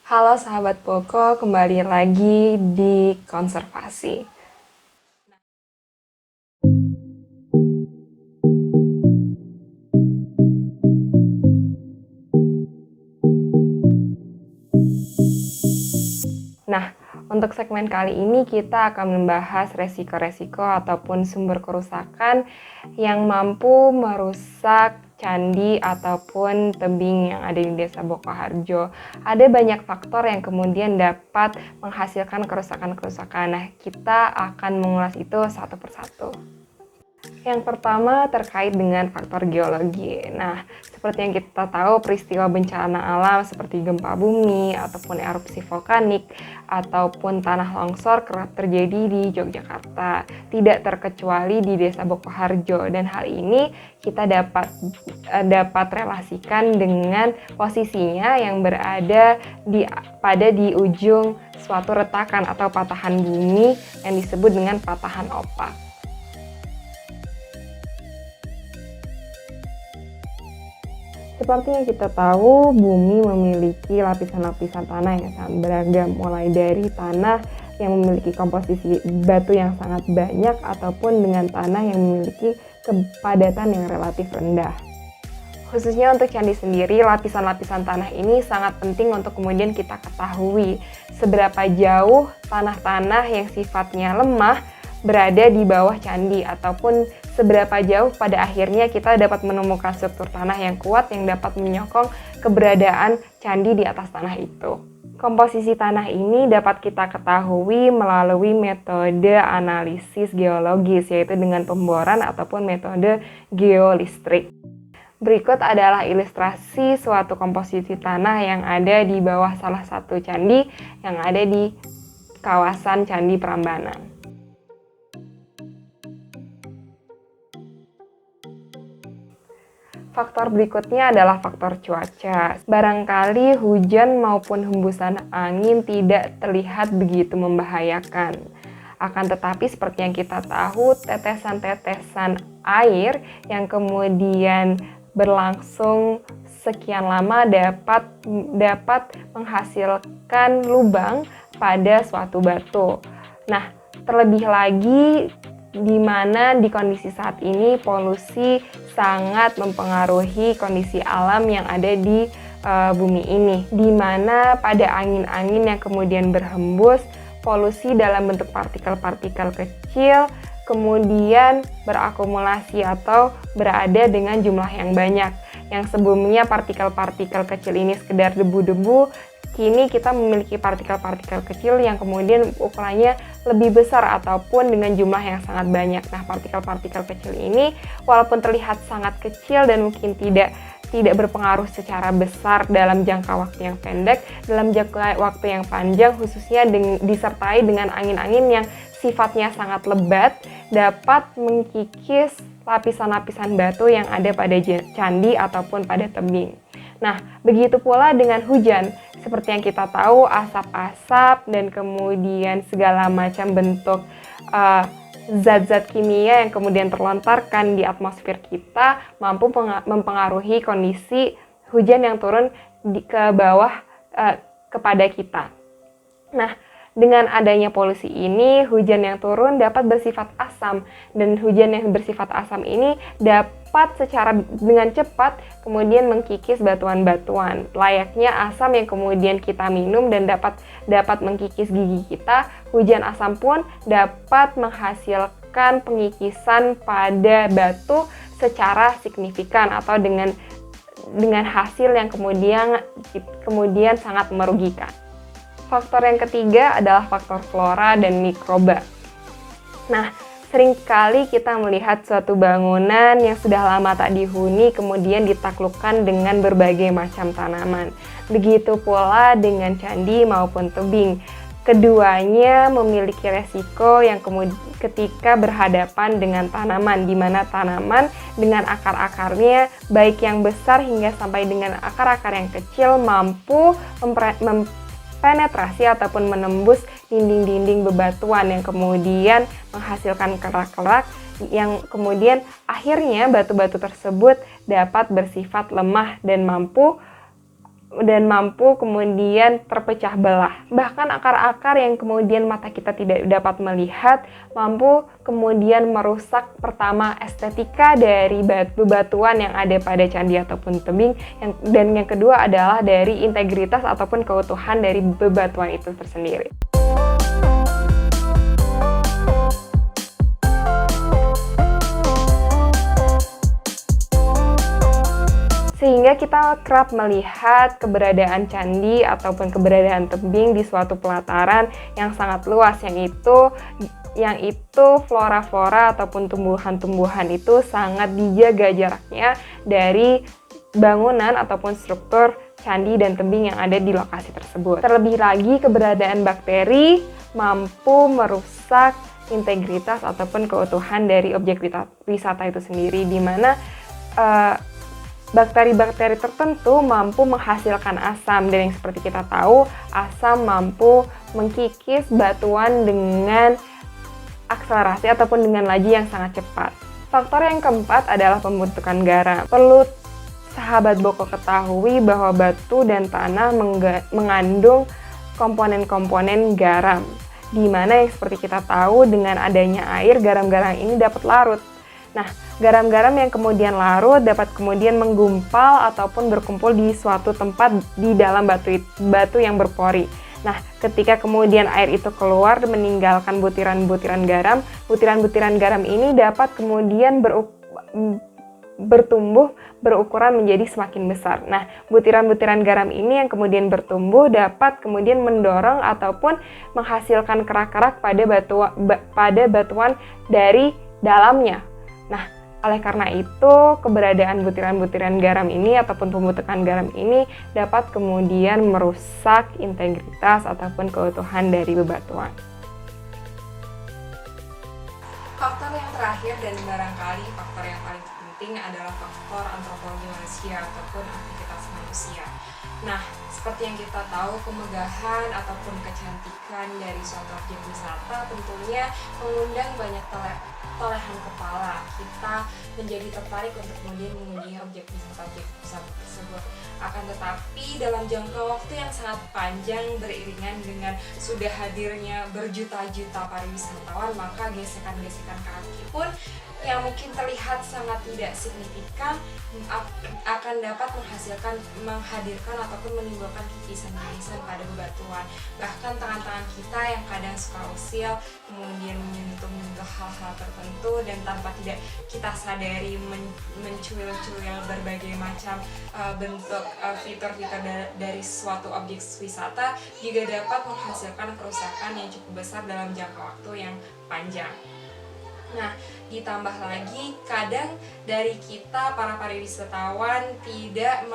Halo sahabat Poko, kembali lagi di konservasi. Nah, untuk segmen kali ini kita akan membahas resiko-resiko ataupun sumber kerusakan yang mampu merusak candi ataupun tebing yang ada di Desa Bokoharjo. Ada banyak faktor yang kemudian dapat menghasilkan kerusakan-kerusakan. Nah, kita akan mengulas itu satu persatu. Yang pertama terkait dengan faktor geologi. Nah, seperti yang kita tahu, peristiwa bencana alam seperti gempa bumi ataupun erupsi vulkanik ataupun tanah longsor kerap terjadi di Yogyakarta, tidak terkecuali di Desa Bokoharjo. Dan hal ini kita dapat relasikan dengan posisinya yang berada di ujung suatu retakan atau patahan bumi yang disebut dengan patahan opak. Seperti yang kita tahu, bumi memiliki lapisan-lapisan tanah yang sangat beragam, mulai dari tanah yang memiliki komposisi batu yang sangat banyak ataupun dengan tanah yang memiliki kepadatan yang relatif rendah. Khususnya untuk candi sendiri, lapisan-lapisan tanah ini sangat penting untuk kemudian kita ketahui seberapa jauh tanah-tanah yang sifatnya lemah berada di bawah candi ataupun seberapa jauh pada akhirnya kita dapat menemukan struktur tanah yang kuat yang dapat menyokong keberadaan candi di atas tanah itu. Komposisi tanah ini dapat kita ketahui melalui metode analisis geologis, yaitu dengan pemboran ataupun metode geolistrik. Berikut adalah ilustrasi suatu komposisi tanah yang ada di bawah salah satu candi yang ada di kawasan Candi Prambanan. Faktor berikutnya adalah faktor cuaca. Barangkali hujan maupun hembusan angin tidak terlihat begitu membahayakan. Akan tetapi seperti yang kita tahu, tetesan-tetesan air yang kemudian berlangsung sekian lama dapat menghasilkan lubang pada suatu batu. Nah, terlebih lagi di mana di kondisi saat ini polusi sangat mempengaruhi kondisi alam yang ada di bumi ini, di mana pada angin-angin yang kemudian berhembus, polusi dalam bentuk partikel-partikel kecil kemudian berakumulasi atau berada dengan jumlah yang banyak. Yang sebelumnya partikel-partikel kecil ini sekedar debu-debu, kini kita memiliki partikel-partikel kecil yang kemudian ukurannya lebih besar ataupun dengan jumlah yang sangat banyak. Nah, partikel-partikel kecil ini walaupun terlihat sangat kecil dan mungkin tidak berpengaruh secara besar dalam jangka waktu yang pendek, dalam jangka waktu yang panjang khususnya disertai dengan angin-angin yang sifatnya sangat lebat, dapat mengkikis lapisan-lapisan batu yang ada pada candi ataupun pada tebing. Nah, begitu pula dengan hujan. Seperti yang kita tahu, asap-asap dan kemudian segala macam bentuk zat-zat kimia yang kemudian terlontarkan di atmosfer kita mampu mempengaruhi kondisi hujan yang turun ke bawah kepada kita. Nah, dengan adanya polusi ini, hujan yang turun dapat bersifat asam, dan hujan yang bersifat asam ini dapat dengan cepat kemudian mengkikis batuan-batuan. Layaknya asam yang kemudian kita minum dan dapat mengkikis gigi kita, hujan asam pun dapat menghasilkan pengikisan pada batu secara signifikan atau dengan hasil yang kemudian sangat merugikan. Faktor yang ketiga adalah faktor flora dan mikroba. Nah, seringkali kita melihat suatu bangunan yang sudah lama tak dihuni kemudian ditaklukkan dengan berbagai macam tanaman. Begitu pula dengan candi maupun tebing. Keduanya memiliki resiko yang ketika berhadapan dengan tanaman, di mana tanaman dengan akar-akarnya baik yang besar hingga sampai dengan akar-akar yang kecil mampu penetrasi ataupun menembus dinding-dinding bebatuan yang kemudian menghasilkan kerak-kerak yang kemudian akhirnya batu-batu tersebut dapat bersifat lemah dan mampu dan mampu kemudian terpecah belah. Bahkan akar-akar yang kemudian mata kita tidak dapat melihat mampu kemudian merusak pertama estetika dari bebatuan yang ada pada candi ataupun tebing, dan yang kedua adalah dari integritas ataupun keutuhan dari bebatuan itu tersendiri. Sehingga kita kerap melihat keberadaan candi ataupun keberadaan tebing di suatu pelataran yang sangat luas, yang itu flora-flora ataupun tumbuhan-tumbuhan itu sangat dijaga jaraknya dari bangunan ataupun struktur candi dan tebing yang ada di lokasi tersebut. Terlebih lagi, keberadaan bakteri mampu merusak integritas ataupun keutuhan dari objek wisata itu sendiri, di mana bakteri-bakteri tertentu mampu menghasilkan asam, dan yang seperti kita tahu, asam mampu mengkikis batuan dengan akselerasi ataupun dengan laju yang sangat cepat. Faktor yang keempat adalah pembentukan garam. Perlu sahabat Boko ketahui bahwa batu dan tanah mengandung komponen-komponen garam, di mana yang seperti kita tahu dengan adanya air, garam-garam ini dapat larut. Nah, garam-garam yang kemudian larut dapat kemudian menggumpal ataupun berkumpul di suatu tempat di dalam batu yang berpori. Nah, ketika kemudian air itu keluar meninggalkan butiran-butiran garam ini dapat kemudian bertumbuh berukuran menjadi semakin besar. Nah, butiran-butiran garam ini yang kemudian bertumbuh dapat kemudian mendorong ataupun menghasilkan kerak-kerak pada batuan dari dalamnya. Nah, oleh karena itu, keberadaan butiran-butiran garam ini ataupun pembentukan garam ini dapat kemudian merusak integritas ataupun keutuhan dari bebatuan. Faktor yang terakhir dan barangkali faktor yang paling penting adalah faktor antropologi manusia ataupun aktivitas manusia. Nah, seperti yang kita tahu, kemegahan ataupun kecantikan dari suatu objek wisata tentunya mengundang banyak tolehan kepala. Kita menjadi tertarik untuk kemudian mengunjungi objek wisata tersebut. Akan tetapi dalam jangka waktu yang sangat panjang beriringan dengan sudah hadirnya berjuta-juta para wisatawan, maka gesekan-gesekan kaki pun yang mungkin terlihat sangat tidak signifikan akan dapat menghadirkan ataupun menimbulkan kikisan-kikisan pada bebatuan. Bahkan tangan-tangan kita yang kadang suka usil kemudian menyentuh hal-hal tertentu, dan tanpa tidak kita sadari mencuil-cuil berbagai macam bentuk fitur-fitur dari suatu objek wisata juga dapat menghasilkan kerusakan yang cukup besar dalam jangka waktu yang panjang. Nah, ditambah lagi kadang dari kita para wisatawan tidak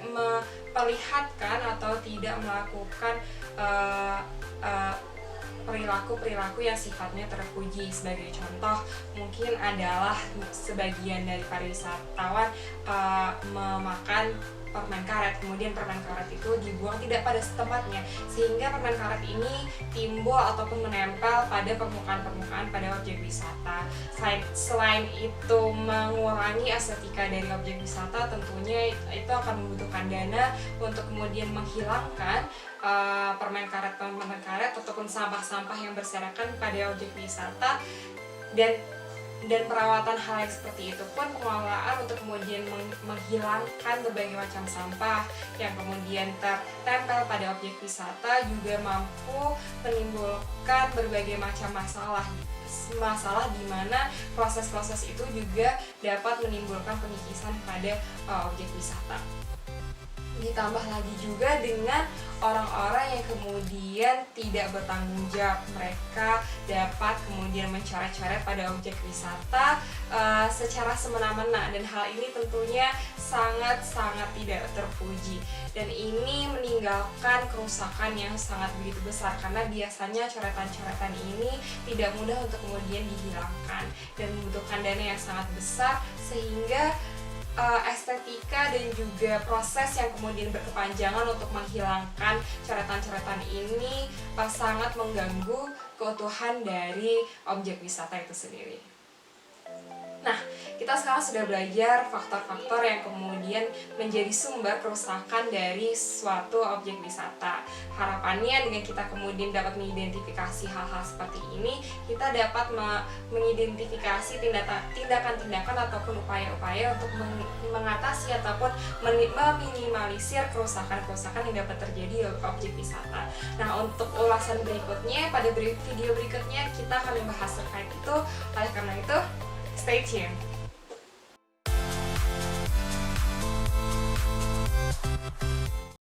memperlihatkan atau tidak melakukan perilaku-perilaku yang sifatnya terpuji. Sebagai contoh, mungkin adalah sebagian dari para wisatawan memakan permen karet, kemudian permen karet itu dibuang tidak pada tempatnya, sehingga permen karet ini timbul ataupun menempel pada permukaan pada objek wisata. Selain itu mengurangi estetika dari objek wisata, tentunya itu akan membutuhkan dana untuk kemudian menghilangkan permen karet ataupun sampah-sampah yang berserakan pada objek wisata, dan perawatan hal yang seperti itu pun pengelolaan untuk kemudian menghilangkan berbagai macam sampah yang kemudian tertempel pada objek wisata juga mampu menimbulkan berbagai macam masalah di mana proses-proses itu juga dapat menimbulkan penyikisan pada objek wisata. Ditambah lagi juga dengan orang-orang yang kemudian tidak bertanggung jawab. Mereka dapat kemudian mencoret-coret pada objek wisata secara semena-mena, dan hal ini tentunya sangat-sangat tidak terpuji, dan ini meninggalkan kerusakan yang sangat begitu besar karena biasanya coretan-coretan ini tidak mudah untuk kemudian dihilangkan dan membutuhkan dana yang sangat besar, sehingga estetika dan juga proses yang kemudian berkepanjangan untuk menghilangkan coretan-coretan ini sangat mengganggu keutuhan dari objek wisata itu sendiri. Nah, Kita sekarang sudah belajar faktor-faktor yang kemudian menjadi sumber kerusakan dari suatu objek wisata. Harapannya dengan kita kemudian dapat mengidentifikasi hal-hal seperti ini, kita dapat mengidentifikasi tindakan-tindakan ataupun upaya-upaya untuk mengatasi ataupun meminimalisir kerusakan-kerusakan yang dapat terjadi di objek wisata. Nah, untuk ulasan berikutnya, pada video berikutnya kita akan membahas terkait itu. Oleh karena itu, stay tuned.